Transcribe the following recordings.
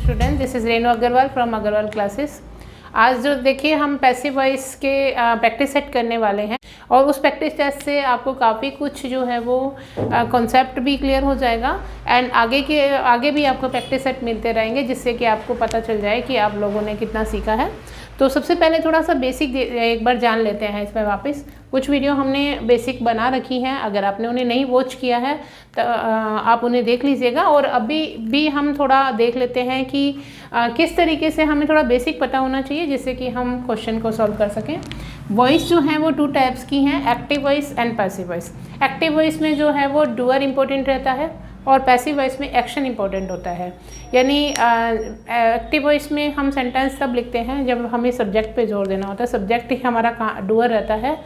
Student, this is Renu Agarwal from Agarwal classes. आज जो देखिए हम पैसिव वॉइस के प्रैक्टिस सेट करने वाले हैं और उस प्रैक्टिस टेस्ट से आपको काफ़ी कुछ जो है वो कॉन्सेप्ट भी क्लियर हो जाएगा एंड आगे भी आपको प्रैक्टिस सेट मिलते रहेंगे जिससे कि आपको पता चल जाए कि आप लोगों ने कितना सीखा है। तो सबसे पहले थोड़ा सा बेसिक एक बार जान लेते हैं इसमें वापस। कुछ वीडियो हमने बेसिक बना रखी हैं, अगर आपने उन्हें नहीं वॉच किया है तो आप उन्हें देख लीजिएगा। और अभी भी हम थोड़ा देख लेते हैं कि किस तरीके से हमें थोड़ा बेसिक पता होना चाहिए जिससे कि हम क्वेश्चन को सॉल्व कर सकें। वॉइस जो है वो 2 टाइप्स की हैं, active voice and passive voice. Active voice में जो है वो डूअर इंपॉर्टेंट रहता है और पैसिव वॉइस में एक्शन इंपॉर्टेंट होता है। यानी एक्टिव वॉइस में हम सेंटेंस तब लिखते हैं जब हमें सब्जेक्ट पे जोर देना होता है, सब्जेक्ट ही हमारा डूअर रहता है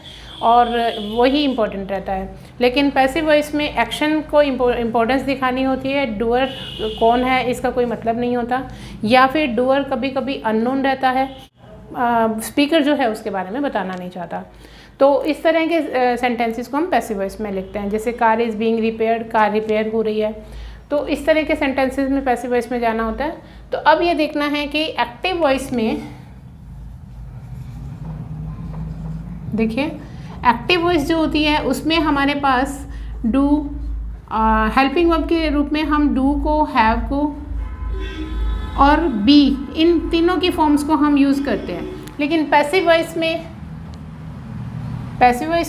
और वही इम्पोर्टेंट रहता है। लेकिन पैसिव वॉइस में एक्शन को इम्पोर्टेंस दिखानी होती है, डूअर कौन है इसका कोई मतलब नहीं होता, या फिर डूअर कभी कभी अननोन रहता है, स्पीकर जो है उसके बारे में बताना नहीं चाहता। तो इस तरह के सेंटेंसेस को हम पैसिव वॉइस में लिखते हैं, जैसे car is being repaired, car repair हो रही है। तो इस तरह के सेंटेंसेस में पैसिव वॉइस में जाना होता है। तो अब ये देखना है कि एक्टिव वॉइस में देखिए एक्टिव वॉइस जो होती है उसमें हमारे पास डू हेल्पिंग वर्ब के रूप में हम डू को, हैव को और बी, इन तीनों की फॉर्म्स को हम यूज़ करते हैं। लेकिन पैसिव वॉइस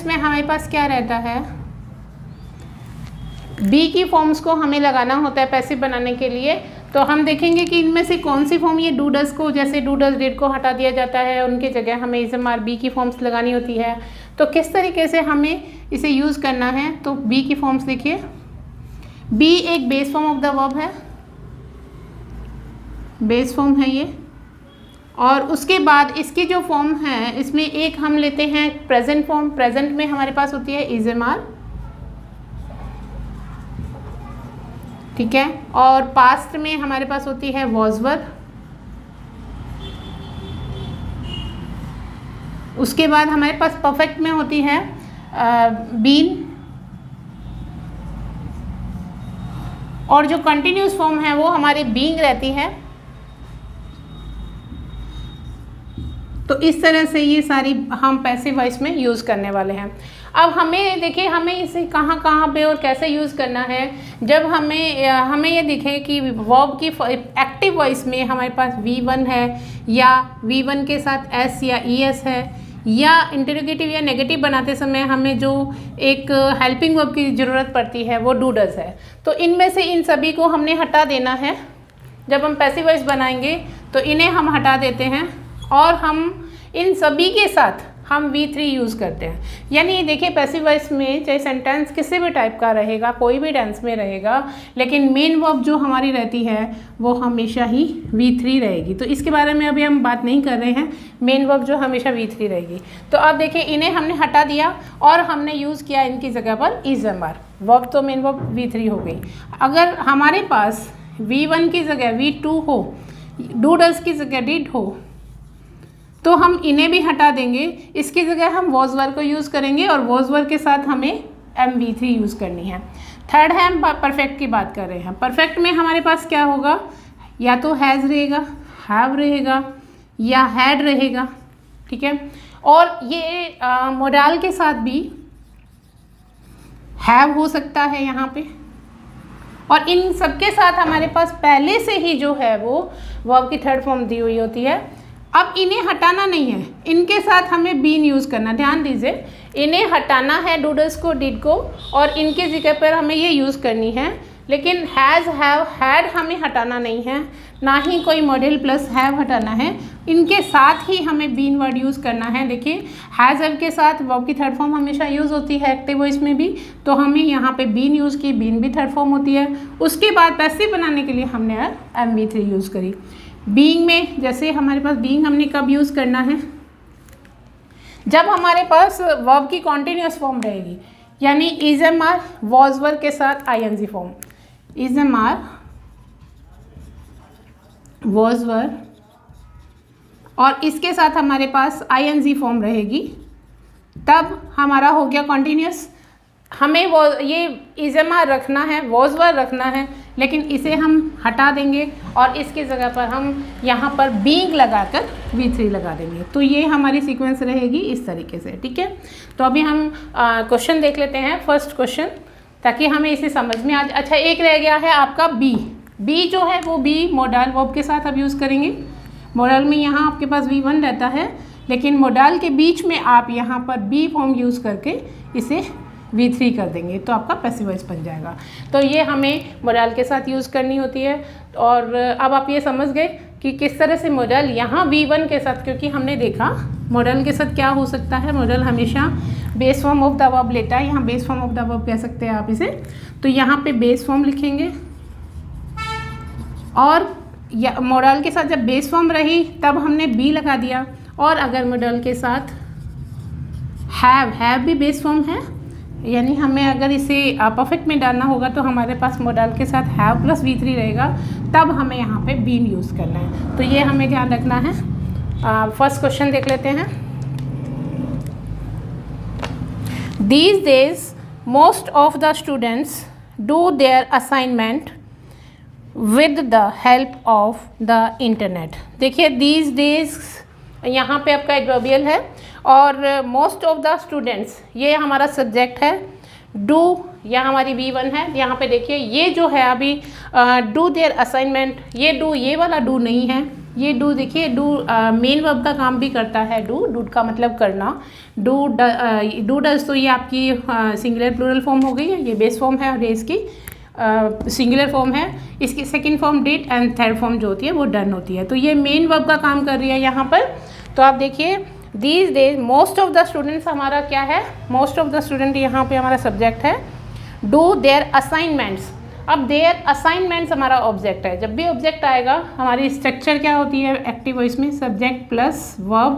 में हमारे पास क्या रहता है, बी की फॉर्म्स को हमें लगाना होता है पैसिव बनाने के लिए। तो हम देखेंगे कि इनमें से कौन सी फॉर्म, ये डू डज को, जैसे डू डज डिड को हटा दिया जाता है, उनकी जगह हमें इज़ एम आर बी की फॉर्म्स लगानी होती है। तो किस तरीके से हमें इसे यूज़ करना है, तो बी की फॉर्म्स देखिए। बी एक base form of the verb है, बेस फॉर्म है ये। और उसके बाद इसकी जो फॉर्म है इसमें एक हम लेते हैं प्रेजेंट फॉर्म। प्रेजेंट में हमारे पास होती है इज़ एम आर, ठीक है। और पास्ट में हमारे पास होती है वॉज वर। उसके बाद हमारे पास परफेक्ट में होती है बीन। और जो कंटिन्यूस फॉर्म है वो हमारी बीइंग रहती है। तो इस तरह से ये सारी हम पैसिव वॉइस में यूज़ करने वाले हैं। अब हमें देखिए हमें इसे कहाँ पे और कैसे यूज़ करना है। जब हमें ये दिखे कि वर्ब की एक्टिव वॉइस में हमारे पास V1 है या V1 के साथ S या ES है, या इंटरोगेटिव या नेगेटिव बनाते समय हमें जो एक हेल्पिंग वर्ब की ज़रूरत पड़ती है वो डू डज है। तो इनमें से इन सभी को हमने हटा देना है। जब हम पैसिव वॉइस बनाएंगे तो इन्हें हम हटा देते हैं और हम इन सभी के साथ हम V3 यूज़ करते हैं। यानी देखिए पैसिव वॉइस में चाहे सेंटेंस किसी भी टाइप का रहेगा, कोई भी टेंस में रहेगा, लेकिन मेन वर्ब जो हमारी रहती है वो हमेशा ही V3 रहेगी। तो इसके बारे में अभी हम बात नहीं कर रहे हैं, मेन वर्ब जो हमेशा V3 रहेगी। तो अब देखिए इन्हें हमने हटा दिया और हमने यूज़ किया इनकी जगह पर इज़ एम आर। वर्ब तो मेन वर्ब V3 हो गई। अगर हमारे पास V1 की जगह V2 हो, डू डज की जगह डिड हो, तो हम इन्हें भी हटा देंगे। इसकी जगह हम वॉज वर को यूज़ करेंगे और वॉज वर के साथ हमें MV3 यूज़ करनी है। थर्ड है, हम परफेक्ट की बात कर रहे हैं। परफेक्ट में हमारे पास क्या होगा, या तो हैज़ रहेगा, हैव रहेगा या हैड रहेगा, ठीक है। और ये मोडाल के साथ भी हैव हो सकता है यहाँ पे। और इन सबके साथ हमारे पास पहले से ही जो है वो वर्ब की थर्ड फॉर्म दी हुई होती है। अब इन्हें हटाना नहीं है, इनके साथ हमें बीन यूज़ करना। ध्यान दीजिए, इन्हें हटाना है डूडल्स को, डिड को, और इनके जगह पर हमें ये यूज़ करनी है। लेकिन हैज़, हैव, हैड हमें हटाना नहीं है, ना ही कोई मॉडल प्लस हैव हटाना है। इनके साथ ही हमें बीन वर्ड यूज़ करना है। देखिए हैज़ हैव के साथ वर्ब की थर्ड फॉर्म हमेशा यूज़ होती है एक्टिव वॉइस में भी, तो हमें यहाँ पे बीन यूज़ की, बीन भी थर्ड फॉर्म होती है। उसके बाद पैसिव बनाने के लिए हमने MV3 यूज़ करी। बीइंग में जैसे हमारे पास बीइंग हमने कब यूज़ करना है, जब हमारे पास वर्ब की कॉन्टिन्यूस फॉर्म रहेगी, यानी is am are was were के साथ ING form, is am are was were, और इसके साथ हमारे पास ING फॉर्म रहेगी, तब हमारा हो गया कॉन्टिन्यूस। हमें वो ये इज़मार रखना है, वॉज वर रखना है, लेकिन इसे हम हटा देंगे और इसकी जगह पर हम यहाँ पर बीइंग लगाकर V3 लगा देंगे। तो ये हमारी सीक्वेंस रहेगी इस तरीके से, ठीक है। तो अभी हम क्वेश्चन देख लेते हैं, फर्स्ट क्वेश्चन, ताकि हमें इसे समझ में आ जाए। अच्छा, एक रह गया है आपका बी जो है वो बी मोडाल वर्ब के साथ अब यूज़ करेंगे। मोडाल में यहाँ आपके पास V1 रहता है, लेकिन मोडाल के बीच में आप यहाँ पर बी फॉर्म यूज़ करके इसे V3 कर देंगे, तो आपका पैसिव वॉइस बन जाएगा। तो ये हमें मोडाल के साथ यूज़ करनी होती है। और अब आप ये समझ गए कि किस तरह से मोडाल यहाँ V1 के साथ, क्योंकि हमने देखा मोडाल के साथ क्या हो सकता है, मोडाल हमेशा base form of the verb लेता है। यहाँ base form of the verb कह सकते हैं आप इसे। तो यहाँ पे बेस फॉर्म लिखेंगे और मोडाल के साथ जब बेस फॉर्म रही तब हमने बी लगा दिया। और अगर मोडाल के साथ हैव भी बेस फॉर्म है, यानी हमें अगर इसे परफेक्ट में डालना होगा तो हमारे पास मोडाल के साथ हैव प्लस V3 रहेगा, तब हमें यहाँ पे बीन यूज़ करना है। तो ये हमें ध्यान रखना है। फर्स्ट क्वेश्चन देख लेते हैं। These days most of the students do their assignment with the help of the internet। देखिए these days यहाँ पे आपका एडवर्बियल है और मोस्ट ऑफ द स्टूडेंट्स ये हमारा सब्जेक्ट है। डू यह हमारी V1 है। यहाँ पे देखिए ये जो है अभी डू देयर असाइनमेंट, ये डू ये वाला डू नहीं है। ये डू देखिए डू मेन वर्ब का काम भी करता है। डू का मतलब करना। डू डज, तो ये आपकी सिंगुलर प्लूरल फॉर्म हो गई है। ये बेस फॉर्म है और ये इसकी सिंगुलर फॉर्म है। इसकी second form did and third form जो होती है वो डन होती है। तो ये मेन वर्ब का काम कर रही है यहाँ पर। तो आप देखिए these days most of the students हमारा क्या है, मोस्ट ऑफ द स्टूडेंट यहाँ पे हमारा सब्जेक्ट है। डू देयर असाइनमेंट्स, अब देयर असाइनमेंट्स हमारा ऑब्जेक्ट है। जब भी ऑब्जेक्ट आएगा हमारी स्ट्रक्चर क्या होती है एक्टिव वॉइस में, subject plus verb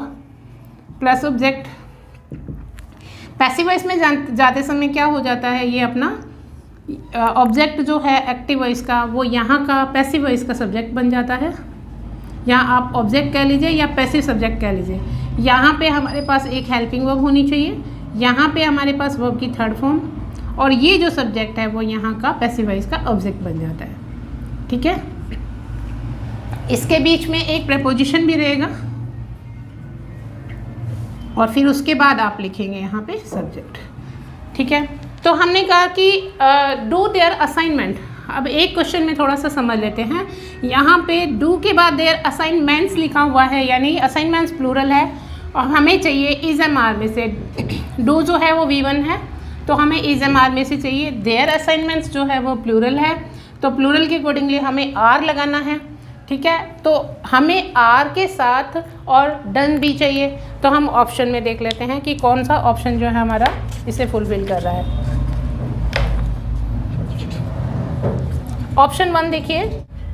plus object. Passive voice में जाते समय क्या हो जाता है, ये अपना ऑब्जेक्ट जो है एक्टिव वॉइस का वो यहाँ का पैसिव वॉइस का सब्जेक्ट बन जाता है। यहाँ आप ऑब्जेक्ट कह लीजिए या पैसिव सब्जेक्ट कह लीजिए। यहाँ पे हमारे पास एक हेल्पिंग वर्ब होनी चाहिए, यहाँ पे हमारे पास वर्ब की थर्ड फॉर्म, और ये जो सब्जेक्ट है वो यहाँ का पैसिव वॉइस का ऑब्जेक्ट बन जाता है, ठीक है। इसके बीच में एक प्रेपोजिशन भी रहेगा और फिर उसके बाद आप लिखेंगे यहाँ पे सब्जेक्ट, ठीक है। तो हमने कहा कि डू देयर असाइनमेंट। अब एक क्वेश्चन में थोड़ा सा समझ लेते हैं। यहाँ पे डू के बाद देयर असाइनमेंट्स लिखा हुआ है, यानी असाइनमेंट्स प्लूरल है और हमें चाहिए इज़एमआर में से। डू जो है वो V1 है, तो हमें इज़एमआर में से चाहिए। देयर असाइनमेंट्स जो है वो प्लूरल है, तो प्लूरल के अकॉर्डिंगली हमें आर लगाना है, ठीक है। तो हमें आर के साथ और डन भी चाहिए। तो हम ऑप्शन में देख लेते हैं कि कौन सा ऑप्शन जो है हमारा इसे फुलफिल कर रहा है। ऑप्शन 1 देखिए,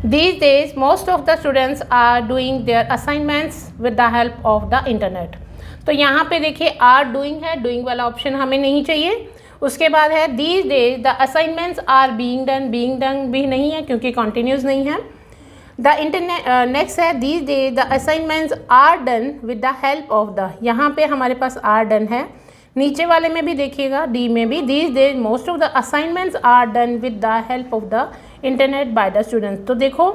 these days most of the students are doing their assignments with the help of the internet. तो यहाँ पे देखिए आर डूइंग है, डूइंग वाला ऑप्शन हमें नहीं चाहिए। उसके बाद है these days the assignments are being done भी नहीं है क्योंकि कॉन्टिन्यूस नहीं है। द इंटरनेट नेक्स्ट है these days the assignments are done with the help of the, यहाँ पे हमारे पास आर डन है। नीचे वाले में भी देखिएगा डी में भी these days most of the assignments are done with the help of the internet by the students. तो देखो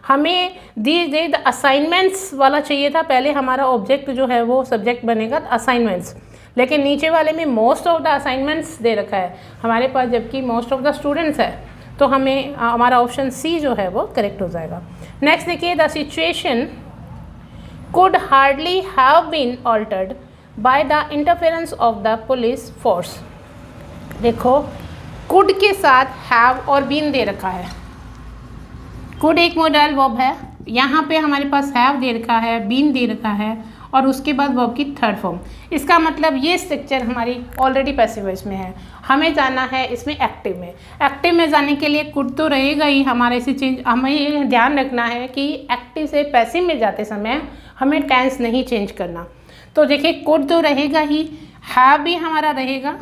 हमें दीज डेज द असाइनमेंट्स वाला चाहिए था, पहले हमारा ऑब्जेक्ट जो है वो सब्जेक्ट बनेगा असाइनमेंट्स, लेकिन नीचे वाले में मोस्ट ऑफ द असाइनमेंट्स दे रखा है हमारे पास, जबकि मोस्ट ऑफ द स्टूडेंट्स है। तो हमें हमारा ऑप्शन सी जो है वो करेक्ट हो जाएगा। नेक्स्ट देखिए, the situation could hardly have been altered by the interference of the police force. देखो कुड के साथ हैव और बीन दे रखा है। कुड एक मॉडल वर्ब है, यहाँ पे हमारे पास हैव दे रखा है, बीन दे रखा है और उसके बाद वर्ब की थर्ड फॉर्म। इसका मतलब ये स्ट्रक्चर हमारी ऑलरेडी पैसिव वॉइस में है, हमें जाना है इसमें एक्टिव में। एक्टिव में जाने के लिए कुड तो रहेगा ही, हमारे से चेंज हमें ये ध्यान रखना है कि एक्टिव से पैसिव में जाते समय हमें टेंस नहीं चेंज करना। तो देखिए कुड तो रहेगा ही, हैव भी हमारा रहेगा।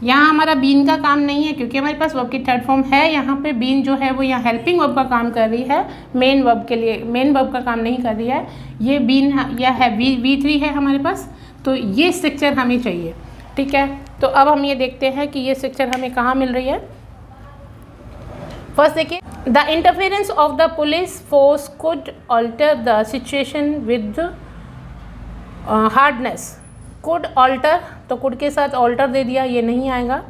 यहाँ हमारा बीन का काम नहीं है क्योंकि हमारे पास वर्ब की थर्ड फॉर्म है। यहाँ पे बीन जो है वो यहाँ हेल्पिंग वर्ब का काम कर रही है, मेन वर्ब के लिए मेन वर्ब का काम नहीं कर रही है। ये बीन यह है V3 है हमारे पास, तो ये स्ट्रक्चर हमें चाहिए, ठीक है। तो अब हम ये देखते हैं कि ये स्ट्रक्चर हमें कहाँ मिल रही है। फर्स्ट देखिए, the interference of the police force could alter the situation with hardness. Could alter, तो कुड के साथ ऑल्टर दे दिया, ये नहीं आएगा।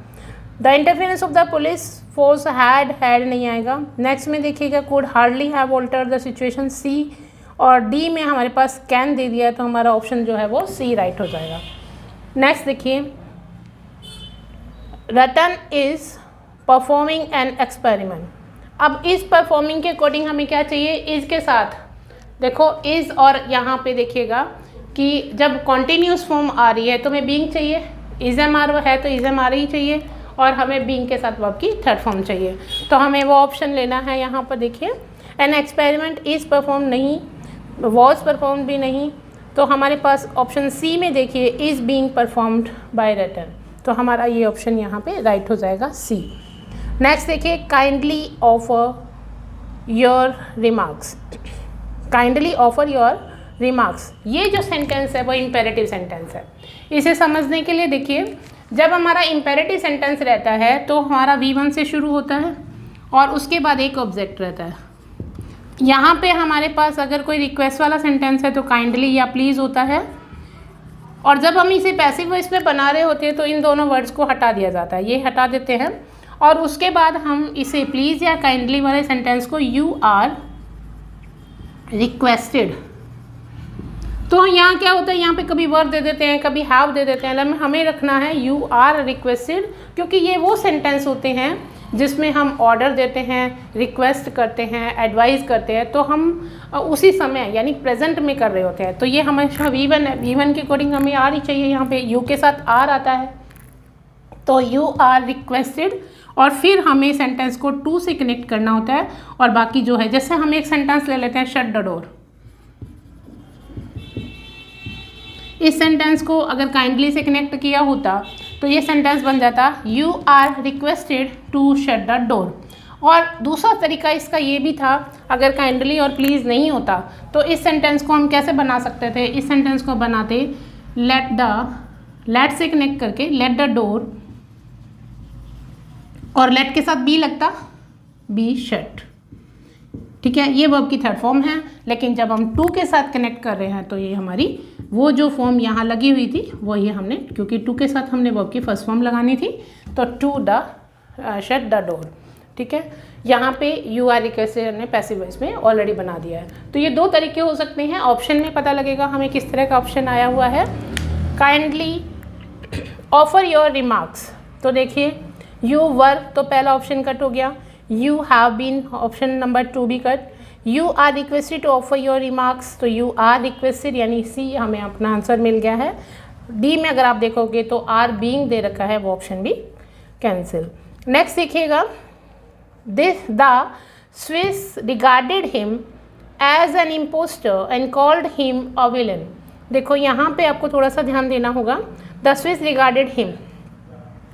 The interference of the police force had नहीं आएगा। नेक्स्ट में देखिएगा, could hardly have alter the situation, C. और डी में हमारे पास कैन दे दिया है, तो हमारा ऑप्शन जो है वो सी राइट हो जाएगा। नेक्स्ट देखिए, रतन इज परफॉर्मिंग एन एक्सपेरिमेंट। अब इस परफॉर्मिंग के अकॉर्डिंग हमें क्या चाहिए, इज के साथ देखो इज, और यहाँ पे देखिएगा कि जब कॉन्टीन्यूस फॉर्म आ रही है तो हमें बीइंग चाहिए, इज एम आर है तो इज एम आर ही चाहिए, और हमें बीइंग के साथ वर्ब की थर्ड फॉर्म चाहिए। तो हमें वो ऑप्शन लेना है। यहाँ पर देखिए, एन एक्सपेरिमेंट इज परफॉर्म नहीं, वॉज परफॉर्म भी नहीं, तो हमारे पास ऑप्शन सी में देखिए इज बीइंग परफॉर्म्ड बाय रतन, तो हमारा ये ऑप्शन यहाँ पे राइट हो जाएगा सी। नेक्स्ट देखिए, kindly offer your remarks. Kindly offer your remarks, ये जो सेंटेंस है वो इम्पेरेटिव सेंटेंस है। इसे समझने के लिए देखिए, जब हमारा इम्पेरेटिव सेंटेंस रहता है तो हमारा V1 से शुरू होता है और उसके बाद एक ऑब्जेक्ट रहता है। यहाँ पे हमारे पास अगर कोई रिक्वेस्ट वाला सेंटेंस है तो काइंडली या प्लीज़ होता है, और जब हम इसे पैसिव वॉइस में बना रहे होते हैं तो इन दोनों वर्ड्स को हटा दिया जाता है, ये हटा देते हैं, और उसके बाद हम इसे प्लीज़ या काइंडली वाले सेंटेंस को यू आर रिक्वेस्टेड। तो यहाँ क्या होता है, यहाँ पे कभी वर्ब दे देते हैं, कभी हैव दे देते हैं, लेकिन हमें रखना है यू आर रिक्वेस्टेड, क्योंकि ये वो सेंटेंस होते हैं जिसमें हम ऑर्डर देते हैं, रिक्वेस्ट करते हैं, एडवाइस करते हैं, तो हम उसी समय यानी प्रेजेंट में कर रहे होते हैं। तो ये हमेशा V1 है, V1 के अकॉर्डिंग हमें आर ही चाहिए, यहाँ पे यू के साथ आर आता है, तो यू आर रिक्वेस्टेड, और फिर हमें सेंटेंस को टू से कनेक्ट करना होता है, और बाकी जो है, जैसे हम एक सेंटेंस ले लेते हैं शट द डोर। इस सेंटेंस को अगर काइंडली से कनेक्ट किया होता तो ये सेंटेंस बन जाता you are requested to shut the door. और दूसरा तरीका इसका ये भी था, अगर काइंडली और प्लीज़ नहीं होता तो इस सेंटेंस को हम कैसे बना सकते थे, इस सेंटेंस को बनाते लेट से कनेक्ट करके लेट द डोर, और लेट के साथ बी लगता बी शट। ठीक है, ये वर्ब की थर्ड फॉर्म है, लेकिन जब हम टू के साथ कनेक्ट कर रहे हैं तो ये हमारी वो जो फॉर्म यहाँ लगी हुई थी वो ये हमने, क्योंकि टू के साथ हमने वर्ब की फर्स्ट फॉर्म लगानी थी, तो to the shut the door. ठीक है, यहाँ पे यू आर रिक्वेस्टेड हमने पैसिव वॉइस में ऑलरेडी बना दिया है। तो ये दो तरीके हो सकते हैं, ऑप्शन में पता लगेगा हमें किस तरह का ऑप्शन आया हुआ है। काइंडली ऑफर योर रिमार्क्स, तो देखिए यू वर, तो पहला ऑप्शन कट हो गया, you have been option number 2 भी cut, you are requested to offer your remarks, तो यू आर रिक्वेस्टेड यानी सी हमें अपना आंसर मिल गया है। डी में अगर आप देखोगे तो आर बीइंग दे रखा है, वो ऑप्शन भी कैंसिल। नेक्स्ट देखिएगा, this the Swiss regarded him as an impostor and called him a villain. देखो यहाँ पे आपको थोड़ा सा ध्यान देना होगा, द स्विस रिगार्डेड हिम,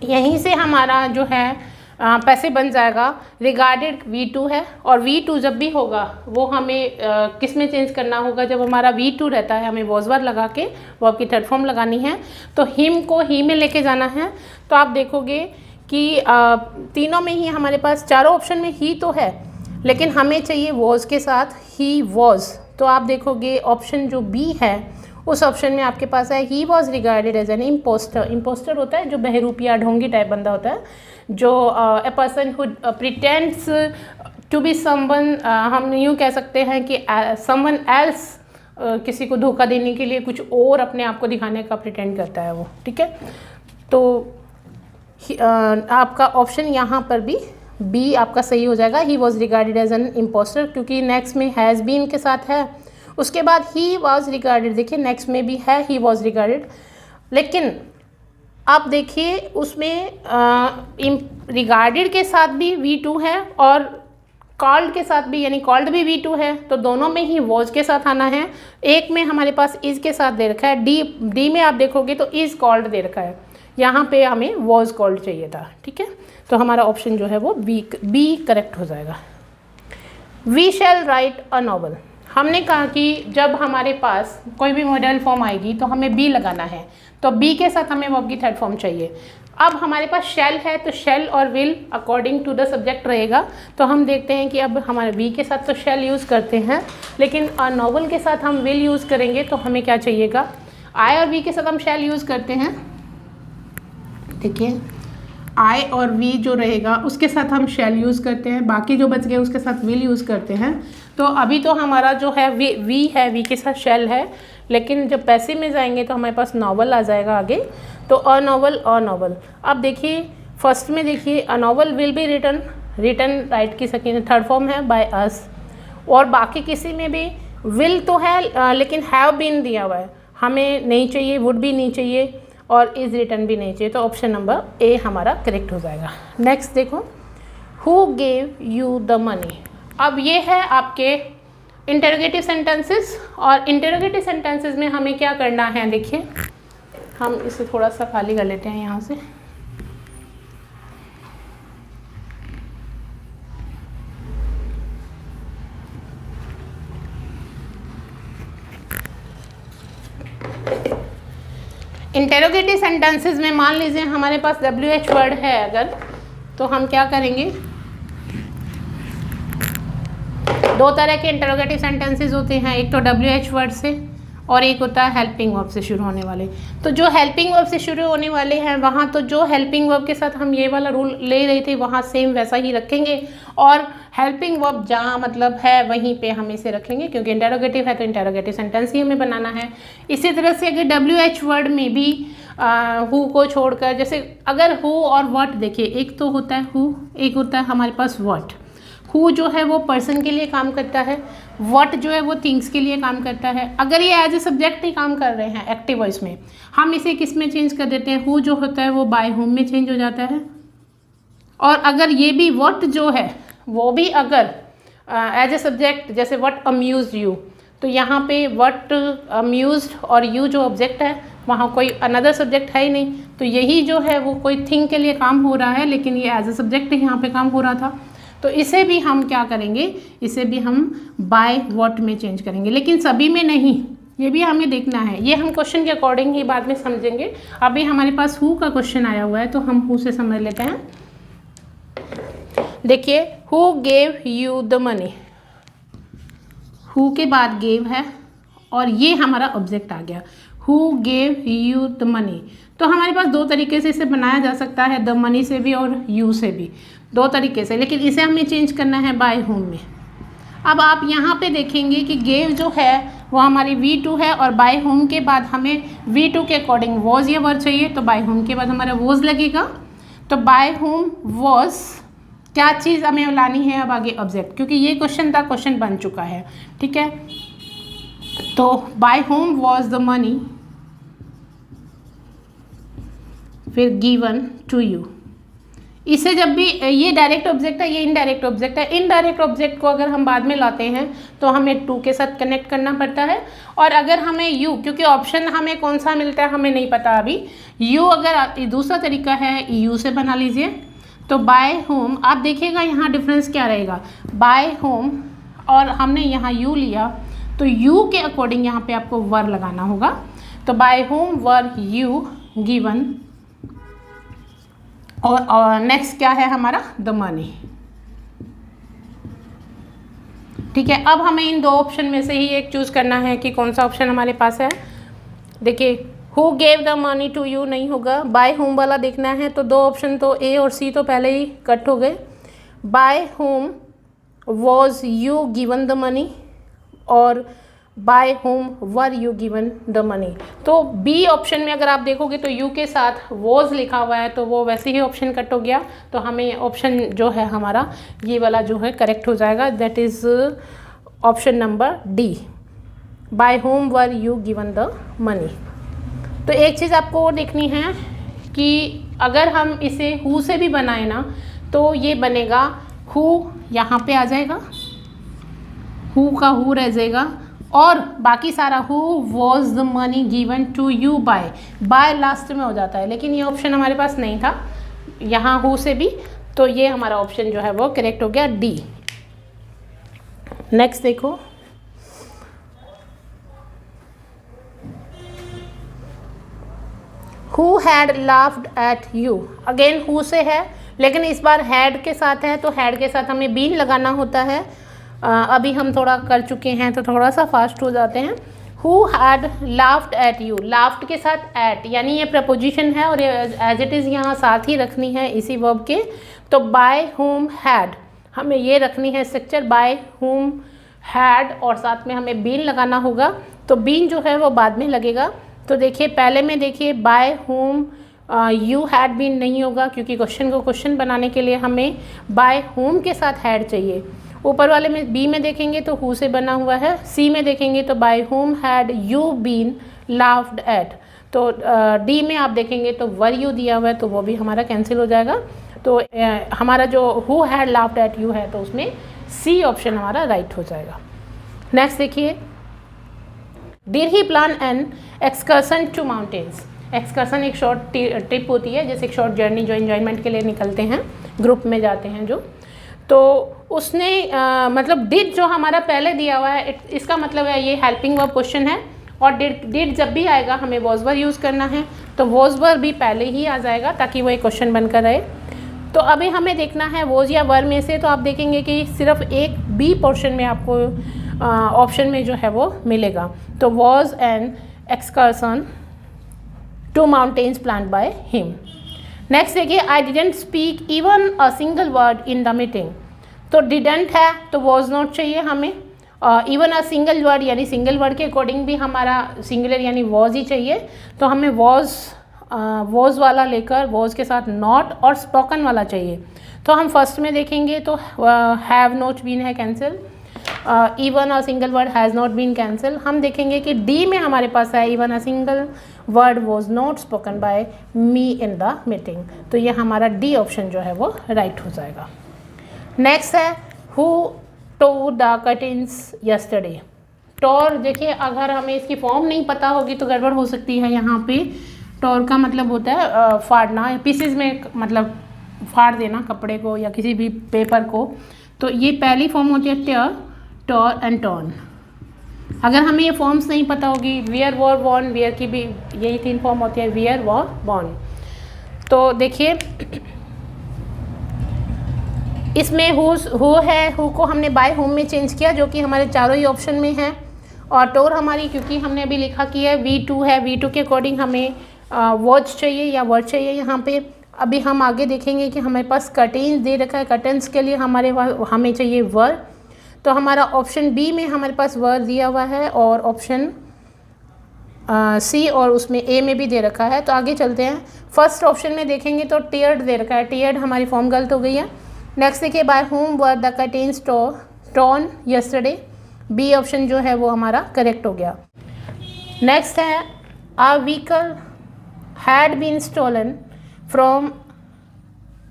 यहीं से हमारा जो है पैसे बन जाएगा। रिगार्डेड V2 है, और V2 जब भी होगा वो हमें किस में चेंज करना होगा, जब हमारा V2 रहता है हमें वॉज वर्ब लगा के वर्ब की थर्ड फॉर्म लगानी है, तो हिम को ही में लेके जाना है। तो आप देखोगे कि तीनों में ही हमारे पास, चारों ऑप्शन में ही तो है, लेकिन हमें चाहिए वॉज के साथ ही वॉज। तो आप देखोगे ऑप्शन जो बी है उस ऑप्शन में आपके पास है he was regarded as an impostor. Impostor होता है जो बहरूपिया ढोंगी टाइप बंदा होता है, जो a person who pretends to be someone, हम यूँ कह सकते हैं कि समवन एल्स, किसी को धोखा देने के लिए कुछ और अपने आप को दिखाने का प्रिटेंड करता है वो। ठीक है, तो आपका ऑप्शन यहाँ पर भी बी आपका सही हो जाएगा, he was regarded as an impostor, क्योंकि नेक्स्ट में हैज़ बीन के साथ है, उसके बाद ही वॉज रिगार्डेड, देखिए नेक्स्ट में भी है ही वॉज रिगार्डेड, लेकिन आप देखिए उसमें रिगार्डेड के साथ भी V2 है और कॉल्ड के साथ भी, यानी कॉल्ड भी V2 है, तो दोनों में ही वॉज के साथ आना है। एक में हमारे पास इज़ के साथ दे रखा है, डी में आप देखोगे तो इज़ कॉल्ड दे रखा है, यहाँ पे हमें वॉज कॉल्ड चाहिए था। ठीक है, तो हमारा ऑप्शन जो है वो बी करेक्ट हो जाएगा। We shall write a novel, हमने कहा कि जब हमारे पास कोई भी मॉडल फॉर्म आएगी तो हमें बी लगाना है, तो बी के साथ हमें वर्ब की थर्ड फॉर्म चाहिए। अब हमारे पास शैल है, तो शैल और will according to the subject रहेगा। तो हम देखते हैं कि अब हमारे वी के साथ तो शैल यूज़ करते हैं, लेकिन नॉवल के साथ हम विल यूज़ करेंगे, तो हमें क्या चाहिएगा, आई और वी के साथ हम शैल यूज़ करते हैं। देखिए आई और वी जो रहेगा उसके साथ हम शैल यूज़ करते हैं, बाकी जो बच गए उसके साथ विल यूज़ करते हैं। तो अभी तो हमारा जो है वी है, वी के साथ शैल है, लेकिन जब पैसिव में जाएंगे तो हमारे पास नॉवल आ जाएगा आगे। तो अ नॉवल। अब देखिए फर्स्ट में देखिए a novel will be written write की सेकेंड थर्ड फॉर्म है बाय अस, और बाकी किसी में भी विल तो है लेकिन हैव बीन दिया हुआ है, हमें नहीं चाहिए, वुड भी नहीं चाहिए और इज़ रिटन भी नहीं चाहिए। तो ऑप्शन नंबर ए हमारा करेक्ट हो जाएगा। नेक्स्ट देखो, who gave you the money. अब ये है आपके इंटरोगेटिव सेंटेंसेस, और इंटरोगेटिव सेंटेंसेस में हमें क्या करना है, देखिए हम इसे थोड़ा सा खाली कर लेते हैं यहाँ से। इंटेरोगेटिव सेंटेंसेस में मान लीजिए हमारे पास WH वर्ड है अगर, तो हम क्या करेंगे, दो तरह के इंटेरोगेटिव सेंटेंसेस होते हैं, एक तो WH वर्ड से और एक होता है हेल्पिंग वर्ब से शुरू होने वाले। तो जो हेल्पिंग वर्ब से शुरू होने वाले हैं वहाँ तो जो हेल्पिंग वर्ब के साथ हम ये वाला रूल ले रहे थे वहाँ सेम वैसा ही रखेंगे, और हेल्पिंग वर्ब जहाँ मतलब है वहीं पे हम इसे रखेंगे, क्योंकि इंटेरोगेटिव है तो इंटेरोगेटिव सेंटेंस ही हमें बनाना है। इसी तरह से अगर WH वर्ड में भी हु को छोड़कर, जैसे अगर हु और व्हाट, देखिए एक तो होता है हु, एक होता है हमारे पास व्हाट। हु जो है वो पर्सन के लिए काम करता है, व्हाट जो है वो थिंग्स के लिए काम करता है। अगर ये एज ए सब्जेक्ट ही काम कर रहे हैं एक्टिव वॉइस में, हम इसे किस में चेंज कर देते हैं, हु जो होता है वो बाय होम में चेंज हो जाता है। और अगर ये भी व्हाट जो है वो भी अगर एज ए सब्जेक्ट, जैसे व्हाट अम्यूज यू, तो यहाँ पे व्हाट अम्यूज्ड और यू जो ऑब्जेक्ट है वहाँ कोई अनदर सब्जेक्ट है ही नहीं, तो यही जो है वो कोई थिंग के लिए काम हो रहा है, लेकिन ये एज ए सब्जेक्ट यहाँ पे काम हो रहा था। तो इसे भी हम क्या करेंगे, इसे भी हम बाय व्हाट में चेंज करेंगे, लेकिन सभी में नहीं, ये भी हमें देखना है। ये हम क्वेश्चन के अकॉर्डिंग ही बाद में समझेंगे। अभी हमारे पास हु का क्वेश्चन आया हुआ है तो हम हु से समझ लेते हैं। देखिए who gave you the money, who के बाद गेव है और ये हमारा ऑब्जेक्ट आ गया, who gave you the money. तो हमारे पास दो तरीके से इसे बनाया जा सकता है, द मनी से भी और यू से भी, दो तरीके से, लेकिन इसे हमें चेंज करना है बाय होम में। अब आप यहाँ पे देखेंगे कि गेव जो है वो हमारी V2 है, और बाय होम के बाद हमें V2 के अकॉर्डिंग वॉज ये वर्ड चाहिए, तो बाय होम के बाद हमारा वॉज लगेगा। तो बाय होम वॉज क्या चीज़ हमें लानी है अब आगे, ऑब्जेक्ट, क्योंकि ये क्वेश्चन था, क्वेश्चन बन चुका है, ठीक है। तो by whom was the money, फिर गिवन टू यू। इसे जब भी, ये डायरेक्ट ऑब्जेक्ट है, ये इनडायरेक्ट ऑब्जेक्ट है, इनडायरेक्ट ऑब्जेक्ट को अगर हम बाद में लाते हैं तो हमें टू के साथ कनेक्ट करना पड़ता है। और अगर हमें यू, क्योंकि ऑप्शन हमें कौन सा मिलता है हमें नहीं पता अभी, यू अगर दूसरा तरीका है यू से बना लीजिए। तो बाय होम, आप देखिएगा यहाँ डिफरेंस क्या रहेगा, बाय होम और हमने यहाँ यू लिया, तो यू के अकॉर्डिंग यहाँ पे आपको वर लगाना होगा। तो by whom were you given, और नेक्स्ट क्या है हमारा, द मनी, ठीक है। अब हमें इन दो ऑप्शन में से ही एक चूज़ करना है कि कौन सा ऑप्शन हमारे पास है। देखिए who gave the money to you नहीं होगा, बाय होम वाला देखना है, तो दो ऑप्शन तो ए और सी तो पहले ही कट हो गए। By whom was you given the money, और by whom were you given the money. तो बी ऑप्शन में अगर आप देखोगे तो यू के साथ वॉज लिखा हुआ है, तो वो वैसे ही ऑप्शन कट हो गया, तो हमें ऑप्शन जो है हमारा ये वाला जो है करेक्ट हो जाएगा, that is option number D, by whom were you given the money. तो एक चीज़ आपको और देखनी है कि अगर हम इसे हु से भी बनाए ना, तो ये बनेगा हु, यहाँ पे आ जाएगा, हु का हु रह जाएगा, और बाकी सारा who was the money given to you by, by last में हो जाता है, लेकिन ये ऑप्शन हमारे पास नहीं था यहाँ हु से भी, तो ये हमारा ऑप्शन जो है वो करेक्ट हो गया डी। नेक्स्ट देखो, who had laughed eight you, again who से है लेकिन इस बार हैड के साथ है, तो हैड के साथ हमें बीन लगाना होता है। अभी हम थोड़ा कर चुके हैं तो थोड़ा सा फास्ट हो जाते हैं। Who had laughed eight you, laughed के साथ एट यानी ये प्रपोजिशन है और एज इट इज़ यहाँ साथ ही रखनी है इसी वर्ब के। तो बाय हुम हैड हमें ये रखनी है स्ट्रक्चर, बाय हुम हैड और साथ में हमें बीन लगाना होगा। तो बीन जो है वो बाद में लगेगा। तो देखिए पहले में देखिए by whom you had been नहीं होगा क्योंकि क्वेश्चन को क्वेश्चन बनाने के लिए हमें बाय हुम के साथ हैड चाहिए। ऊपर वाले में बी में देखेंगे तो हु से बना हुआ है, सी में देखेंगे तो by whom had you been laughed at. तो डी में आप देखेंगे तो वर यू दिया हुआ है तो वो भी हमारा कैंसिल हो जाएगा। तो हमारा जो who had laughed eight you है तो उसमें सी ऑप्शन हमारा राइट हो जाएगा। नेक्स्ट देखिए, did he plan an excursion to mountains. Excursion एक शॉर्ट ट्रिप होती है, जैसे एक शॉर्ट जर्नी जो एंजॉयमेंट के लिए निकलते हैं, ग्रुप में जाते हैं जो। तो उसने मतलब डिड जो हमारा पहले दिया हुआ है इसका मतलब है ये हेल्पिंग वर्ब क्वेश्चन है और डिड जब भी आएगा हमें वॉज वर यूज़ करना है, तो वॉज वर भी पहले ही आ जाएगा ताकि वो एक क्वेश्चन बनकर रहे। तो अभी हमें देखना है वॉज या वर में से, तो आप देखेंगे कि सिर्फ एक बी पोर्शन में आपको ऑप्शन में जो है वो मिलेगा। तो was an excursion to mountains planned by him. Next देखिए, I didn't speak even a single word in the meeting. तो डिडेंट है तो वॉज नॉट चाहिए हमें, इवन अ सिंगल वर्ड यानी सिंगल वर्ड के अकॉर्डिंग भी हमारा सिंगुलर यानी वॉज ही चाहिए। तो हमें वॉज वाला लेकर वॉज के साथ नॉट और स्पोकन वाला चाहिए। तो हम फर्स्ट में देखेंगे तो हैव नॉट बीन है cancel, even a single word has not been cancel. हम देखेंगे कि डी में हमारे पास है even a single word was not spoken by me in the meeting. तो ये हमारा डी ऑप्शन जो है वो राइट हो जाएगा। नेक्स्ट है who tore the curtains yesterday. Tore देखिए अगर हमें इसकी फॉर्म नहीं पता होगी तो गड़बड़ हो सकती है। यहाँ पे टोर का मतलब होता है फाड़ना, पीसेस में मतलब फाड़ देना कपड़े को या किसी भी पेपर को। तो ये पहली फॉर्म होती है टेयर, टोर एंड टॉर्न। अगर हमें ये फॉर्म्स नहीं पता होगी, वियर वॉर वॉर्न, वियर की भी यही 3 फॉर्म होती है, वियर वॉर वॉर्न। तो देखिए इसमें हु है, हु को हमने बाय हुम में चेंज किया जो कि हमारे चारों ही ऑप्शन में है। और टोर हमारी क्योंकि हमने अभी लिखा कि है V2 है, V2 के अकॉर्डिंग हमें वॉच चाहिए या वर्ड चाहिए यहाँ पे। अभी हम आगे देखेंगे कि हमारे पास कर्टेन्स दे रखा है, कर्टेन्स के लिए हमें चाहिए वर। तो हमारा ऑप्शन बी में हमारे पास वर दिया हुआ है और ऑप्शन सी और उसमें ए में भी दे रखा है। तो आगे चलते हैं, फर्स्ट ऑप्शन में देखेंगे तो टियर्ड दे रखा है, टियर्ड हमारी फॉर्म गलत हो गई है। नेक्स्ट देखिए, by whom were the curtains torn yesterday, B option जो है वो हमारा करेक्ट हो गया। नेक्स्ट है, our vehicle had been stolen from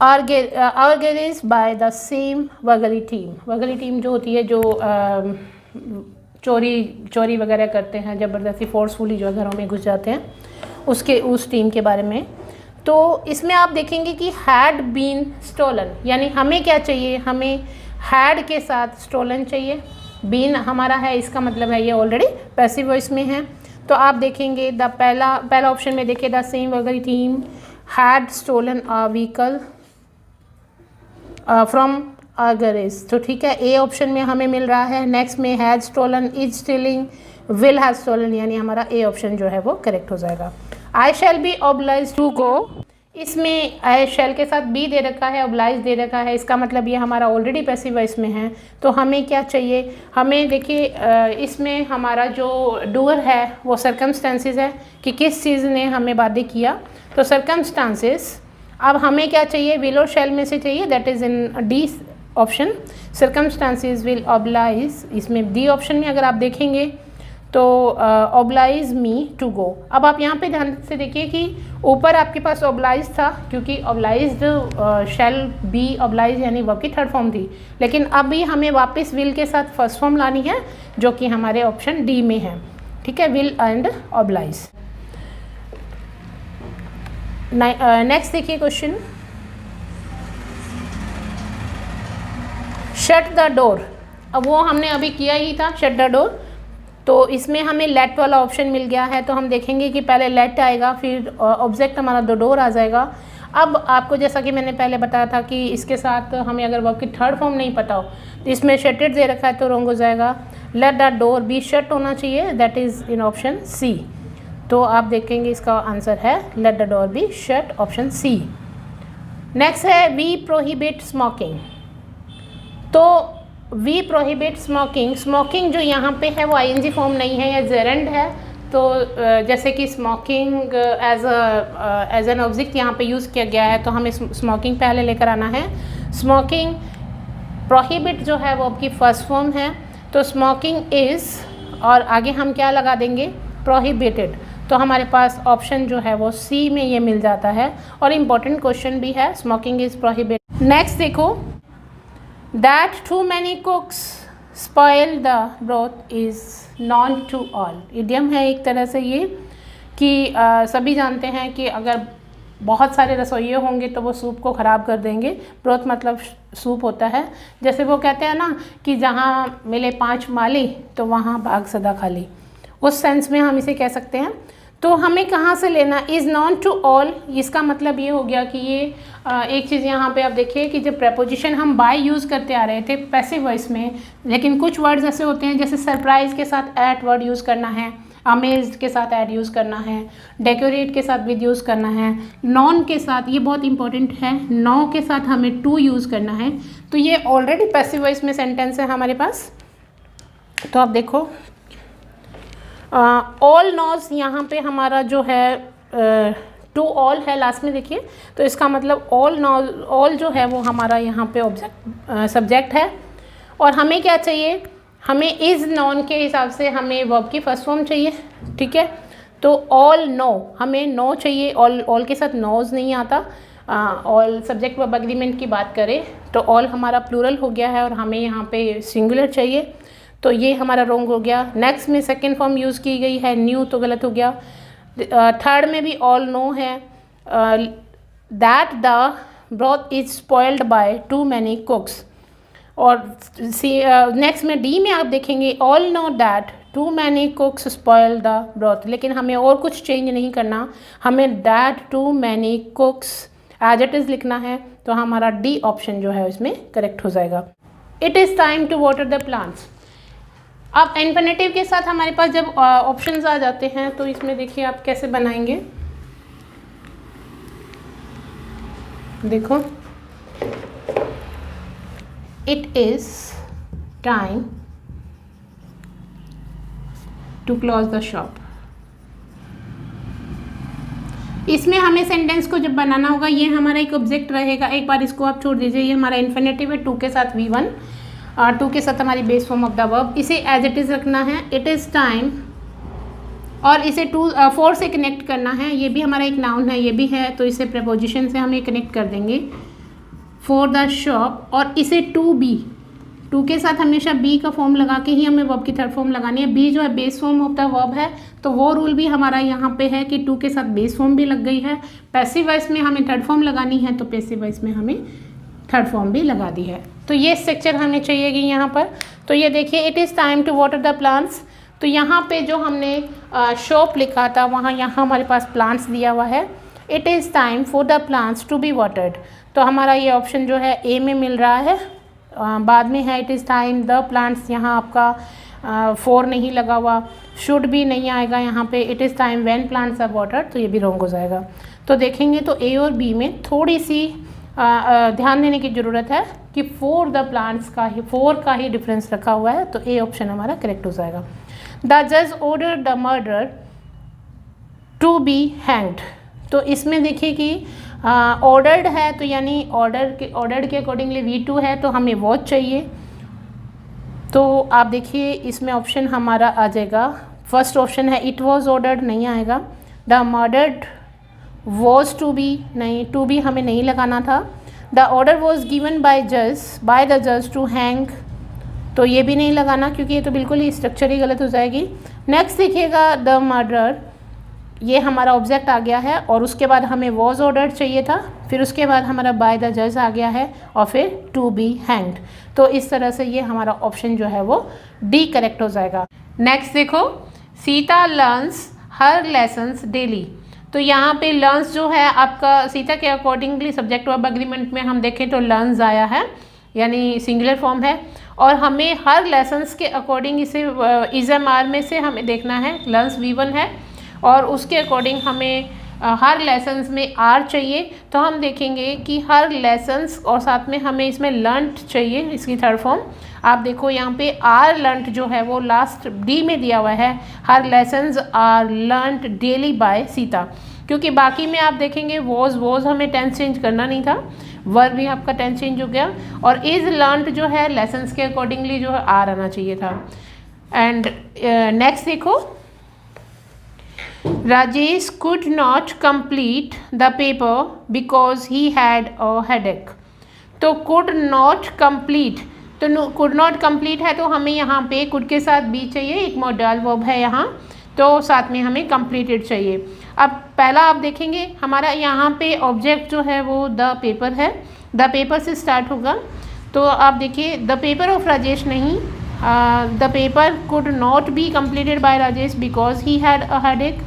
our garage by the same ugly team. Ugly team जो होती है जो चोरी वगैरह करते हैं, ज़बरदस्ती फोर्सफुली जो घरों में घुस जाते हैं, उस टीम के बारे में। तो इसमें आप देखेंगे कि हैड बीन स्टोलन यानी हमें क्या चाहिए, हमें हैड के साथ स्टोलन चाहिए। बीन हमारा है, इसका मतलब है ये ऑलरेडी पैसिव वॉइस में है। तो आप देखेंगे द पहला ऑप्शन में देखिए, the same ugly team had stolen a vehicle from a garage. तो ठीक है, ए ऑप्शन में हमें मिल रहा है। नेक्स्ट में had stolen, is stealing, will have stolen, यानी हमारा ए ऑप्शन जो है वो करेक्ट हो जाएगा। I shall be oblige to go, इसमें आई शैल के साथ बी दे रखा है, ऑब्लाइज दे रखा है, इसका मतलब ये हमारा ऑलरेडी पैसिव वॉइस में है। तो हमें क्या चाहिए, हमें देखिए इसमें हमारा जो डूअर है वो सर्कमस्टेंसेस है कि किस चीज़ ने हमें बाध्य किया। तो सर्कमस्टांसेस, अब हमें क्या चाहिए, विल और शैल में से चाहिए, that is in D option. Circumstances will oblige, इसमें डी ऑप्शन में अगर आप देखेंगे तो ऑब्लाइज मी टू गो। अब आप यहाँ पे ध्यान से देखिए कि ऊपर आपके पास ऑब्लाइज था क्योंकि ऑब्लाइज शैल बी ऑब्लाइज यानी वर्ब की थर्ड फॉर्म थी, लेकिन अभी हमें वापस विल के साथ फर्स्ट फॉर्म लानी है जो कि हमारे ऑप्शन डी में है। ठीक है, विल एंड ऑब्लाइज। नेक्स्ट देखिए क्वेश्चन, शट द डोर। अब वो हमने अभी किया ही था, शट द डोर। तो इसमें हमें लेट वाला ऑप्शन मिल गया है, तो हम देखेंगे कि पहले लेट आएगा, फिर ऑब्जेक्ट हमारा द डोर आ जाएगा। अब आपको जैसा कि मैंने पहले बताया था कि इसके साथ हमें अगर वर्ब की थर्ड फॉर्म नहीं पता हो तो इसमें शटेड दे रखा है तो रॉन्ग हो जाएगा। Let the door be shut होना चाहिए, that is in option C. तो आप देखेंगे इसका आंसर है let the door be shut, option C. Next है वी प्रोहिबिट स्मोकिंग। तो वी प्रोहिबिट स्मोकिंग, स्मोकिंग जो यहाँ पे है वो आईएनजी फॉर्म नहीं है, या जेरेंड है। तो जैसे कि स्मोकिंग एज एन ऑब्जेक्ट यहाँ पे यूज़ किया गया है, तो हमें स्मोकिंग पहले लेकर आना है। स्मोकिंग प्रोहिबिट जो है वो आपकी फर्स्ट फॉर्म है, तो स्मोकिंग इज़ और आगे हम क्या लगा देंगे, प्रोहिबिटेड। तो हमारे पास ऑप्शन जो है वो सी में ये मिल जाता है, और इम्पॉर्टेंट क्वेश्चन भी है, स्मोकिंग इज़ प्रोहिबिटेड। नेक्स्ट देखो, that too many cooks spoil the broth is known to all. Idiom है एक तरह से ये कि सभी जानते हैं कि अगर बहुत सारे रसोइये होंगे तो वो सूप को ख़राब कर देंगे। ब्रोथ मतलब सूप होता है। जैसे वो कहते हैं ना कि जहाँ मिले 5 माली तो वहाँ बाग सदा खाली, उस सेंस में हम इसे कह सकते हैं। तो हमें कहाँ से लेना, इज़ नॉन टू ऑल, इसका मतलब ये हो गया कि ये एक चीज़ यहाँ पे आप देखिए कि जब प्रेपोजिशन हम बाय यूज़ करते आ रहे थे पैसिव वॉइस में, लेकिन कुछ वर्ड्स ऐसे होते हैं जैसे सरप्राइज़ के साथ एट वर्ड यूज़ करना है, अमेज्ड के साथ एड यूज़ करना है, डेकोरेट के साथ विद यूज़ करना है, नॉन के साथ, ये बहुत इंपॉर्टेंट है, नो के साथ हमें टू यूज़ करना है। तो ये ऑलरेडी पैसिव वॉइस में सेंटेंस है हमारे पास। तो आप देखो ऑल नॉज यहाँ पे हमारा जो है टू ऑल है लास्ट में, देखिए। तो इसका मतलब ऑल नॉज, ऑल जो है वो हमारा यहाँ पे ऑब्जेक्ट सब्जेक्ट है। और हमें क्या चाहिए, हमें इज़ नॉन के हिसाब से हमें वर्ब की फर्स्ट फॉर्म चाहिए, ठीक है। तो ऑल नो, हमें नो चाहिए, ऑल के साथ नोज नहीं आता। ऑल सब्जेक्ट वर्ब एग्रीमेंट की बात करें तो ऑल हमारा प्लूरल हो गया है और हमें यहाँ पे सिंगुलर चाहिए, तो ये हमारा रॉन्ग हो गया। नेक्स्ट में सेकेंड फॉर्म यूज़ की गई है न्यू, तो गलत हो गया। थर्ड में भी ऑल नो है। That the broth is spoiled by too many cooks. और नेक्स्ट में डी में आप देखेंगे all know that too many cooks spoil the broth, लेकिन हमें और कुछ चेंज नहीं करना, हमें that too many cooks as it is लिखना है। तो हमारा डी ऑप्शन जो है इसमें करेक्ट हो जाएगा। It is time to water the plants. अब इन्फिनेटिव के साथ हमारे पास जब ऑप्शंस आ जाते हैं तो इसमें देखिए आप कैसे बनाएंगे। देखो, it is time to close the shop. इसमें हमें सेंटेंस को जब बनाना होगा, ये हमारा एक ऑब्जेक्ट रहेगा। एक बार इसको आप छोड़ दीजिए, ये हमारा इन्फिनेटिव है, टू के साथ V1, टू के साथ हमारी base form of the verb, इसे एज इट इज़ रखना है, इट इज़ टाइम, और इसे 4 से कनेक्ट करना है। ये भी हमारा एक नाउन है, ये भी है, तो इसे प्रेपोजिशन से हम ये कनेक्ट कर देंगे फॉर द शॉप। और इसे टू बी, टू के साथ हमेशा बी का फॉर्म लगा के ही हमें वर्ब की थर्ड फॉर्म लगानी है। बी जो है base form of the verb है, तो वो रूल भी हमारा यहाँ पे है कि टू के साथ बेस फॉर्म भी लग गई है। पैसिव वॉइस में हमें थर्ड फॉर्म लगानी है, तो पैसिव वॉइस में हमें थर्ड फॉर्म भी लगा दी है। तो ये स्ट्रक्चर हमें चाहिएगी यहाँ पर। तो ये देखिए, it is time to water the plants. तो यहाँ पे जो हमने शॉप लिखा था वहाँ यहाँ हमारे पास प्लांट्स दिया हुआ है। It is time for the plants to be watered, तो हमारा ये ऑप्शन जो है ए में मिल रहा है। बाद में है it is time the plants, यहाँ आपका 4 नहीं लगा हुआ, शुड भी नहीं आएगा यहाँ पे। It is time when plants are watered, तो ये भी रॉन्ग हो जाएगा। तो देखेंगे तो ए और बी में थोड़ी सी ध्यान देने की ज़रूरत है कि फॉर द प्लांट्स का ही, फॉर का ही डिफरेंस रखा हुआ है, तो ए ऑप्शन हमारा करेक्ट हो जाएगा। द जज order the murder to be hanged. तो इसमें देखिए कि ऑर्डर्ड है, तो यानी ऑर्डर्ड के अकॉर्डिंगली V2 है, तो हमें वॉच चाहिए। तो आप देखिए इसमें ऑप्शन हमारा आ जाएगा, फर्स्ट ऑप्शन है इट वॉज ऑर्डर्ड, नहीं आएगा। The murdered was to be, नहीं, टू बी हमें नहीं लगाना था। The order was given by the जज टू हैंग, तो ये भी नहीं लगाना क्योंकि ये तो बिल्कुल ही स्ट्रक्चर ही गलत हो जाएगी। नेक्स्ट देखिएगा द मर्डर, ये हमारा ऑब्जेक्ट आ गया है और उसके बाद हमें वॉज ऑर्डर्ड चाहिए था, फिर उसके बाद हमारा बाय द जज आ गया है और फिर टू बी हैंग्ड। तो इस तरह से ये हमारा ऑप्शन जो है वो डी करेक्ट हो जाएगा। नेक्स्ट देखो, सीता लर्न्स हर लेसन्स डेली। तो यहाँ पे लर्न्स जो है आपका सीता के अकॉर्डिंगली सब्जेक्ट वर्ब एग्रीमेंट में हम देखें तो लर्न्स आया है, यानी सिंगुलर फॉर्म है, और हमें हर लेसन्स के अकॉर्डिंग इसे इज़-एम-आर में से हमें देखना है। लर्न्स V1 है और उसके अकॉर्डिंग हमें हर लेसन्स में आर चाहिए, तो हम देखेंगे कि हर लेसन्स और साथ में हमें इसमें लर्न्ट चाहिए, इसकी थर्ड फॉर्म। आप देखो यहाँ पे आर लर्न्ट जो है वो लास्ट डी में दिया हुआ है, her lessons are learnt daily by Sita, क्योंकि बाकी में आप देखेंगे वॉज हमें टेंस चेंज करना नहीं था, वर्ब भी आपका टेंस चेंज हो गया, और इज़ लर्न्ट जो है लेसन्स के अकॉर्डिंगली जो है आर आना चाहिए था। एंड नेक्स्ट देखो, Rajesh could not complete the paper because he had a headache. तो कुड नॉट कंप्लीट, तो कुड नॉट कंप्लीट है तो हमें यहाँ पे कुड के साथ बी चाहिए, एक मॉडल वर्ब है यहाँ, तो साथ में हमें कंप्लीटेड चाहिए। अब पहला आप देखेंगे हमारा यहाँ पे ऑब्जेक्ट जो है वो द पेपर है, द पेपर से स्टार्ट होगा, तो आप देखिए द पेपर ऑफ राजेश नहीं, the paper could not be completed by Rajesh because he had a headache.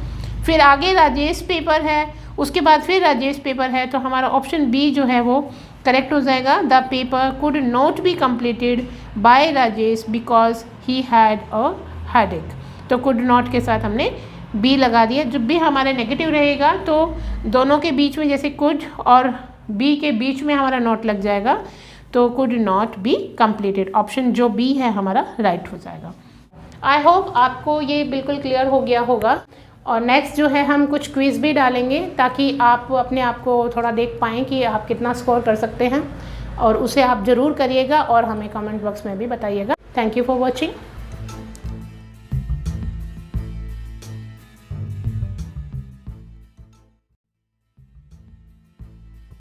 फिर आगे राजेश पेपर है, उसके बाद फिर राजेश पेपर है, तो हमारा ऑप्शन बी जो है वो करेक्ट हो जाएगा। The paper could not be completed by Rajesh because he had a headache. तो कुड नॉट के साथ हमने बी लगा दिया। जब भी हमारे नेगेटिव रहेगा तो दोनों के बीच में, जैसे कुड और बी के बीच में हमारा नॉट लग जाएगा, तो could not be completed, option जो बी है हमारा राइट हो जाएगा। आई होप आपको ये बिल्कुल क्लियर हो गया होगा। और नेक्स्ट जो है हम कुछ क्विज़ भी डालेंगे ताकि आप अपने आप को थोड़ा देख पाएँ कि आप कितना स्कोर कर सकते हैं, और उसे आप ज़रूर करिएगा और हमें कमेंट बॉक्स में भी बताइएगा। Thank you for watching.